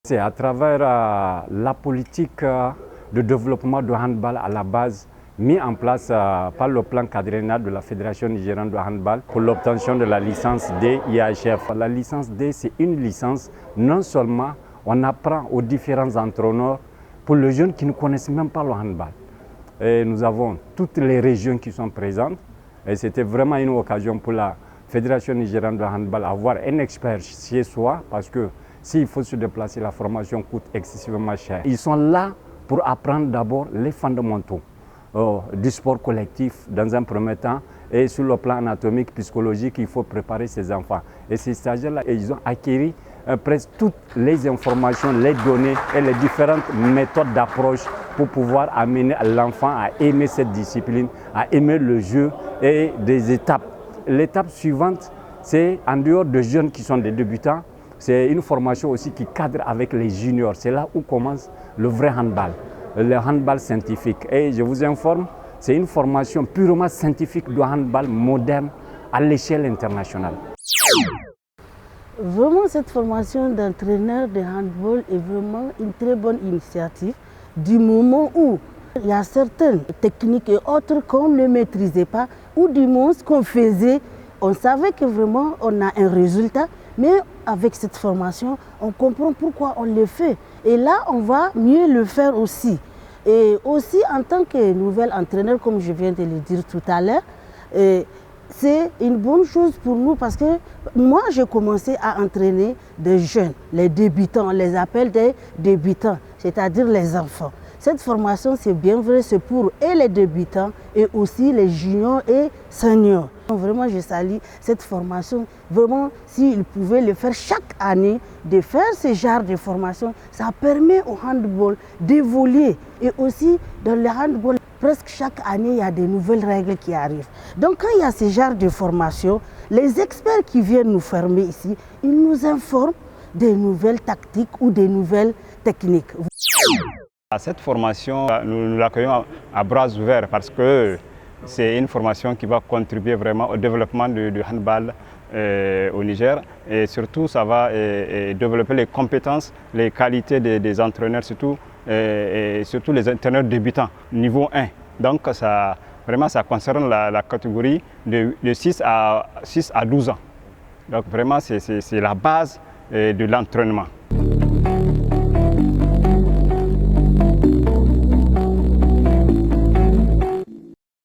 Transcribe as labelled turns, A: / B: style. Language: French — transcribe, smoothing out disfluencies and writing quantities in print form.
A: C'est à travers la politique de développement du handball à la base mis en place par le plan quadriennal de la Fédération nigérienne de handball pour l'obtention de la licence D IHF. La licence D, c'est une licence, non seulement on apprend aux différents entraîneurs pour les jeunes qui ne connaissent même pas le handball. Et nous avons toutes les régions qui sont présentes et c'était vraiment une occasion pour la Fédération nigérienne de handball d'avoir un expert chez soi parce que s'il faut se déplacer, la formation coûte excessivement cher. Ils sont là pour apprendre d'abord les fondamentaux du sport collectif dans un premier temps et sur le plan anatomique, psychologique, il faut préparer ces enfants. Et ces stagiaires-là, ils ont acquis presque toutes les informations, les données et les différentes méthodes d'approche pour pouvoir amener l'enfant à aimer cette discipline, à aimer le jeu et des étapes. L'étape suivante, c'est en dehors de jeunes qui sont des débutants, c'est une formation aussi qui cadre avec les juniors. C'est là où commence le vrai handball, le handball scientifique. Et je vous informe, c'est une formation purement scientifique du handball moderne à l'échelle internationale.
B: Vraiment, cette formation d'entraîneur de handball est vraiment une très bonne initiative du moment où il y a certaines techniques et autres qu'on ne maîtrisait pas ou du moins ce qu'on faisait, on savait que vraiment on a un résultat, mais avec cette formation, on comprend pourquoi on le fait. Et là, on va mieux le faire aussi. Et aussi, en tant que nouvel entraîneur, comme je viens de le dire tout à l'heure, c'est une bonne chose pour nous parce que moi, j'ai commencé à entraîner des jeunes, les débutants, on les appelle des débutants, c'est-à-dire les enfants. Cette formation, c'est bien vrai, c'est pour et les débutants et aussi les juniors et seniors. Vraiment, je salue cette formation. Vraiment, s'ils pouvaient le faire chaque année, de faire ce genre de formation, ça permet au handball d'évoluer. Et aussi, dans le handball, presque chaque année, il y a de nouvelles règles qui arrivent. Donc, quand il y a ce genre de formation, les experts qui viennent nous former ici, ils nous informent des nouvelles tactiques ou des nouvelles techniques.
C: Cette formation, nous l'accueillons à bras ouverts parce que c'est une formation qui va contribuer vraiment au développement du handball au Niger et surtout ça va développer les compétences, les qualités des entraîneurs surtout et surtout les entraîneurs débutants niveau 1. Donc ça concerne la catégorie de 6 à 12 ans. Donc vraiment c'est la base de l'entraînement.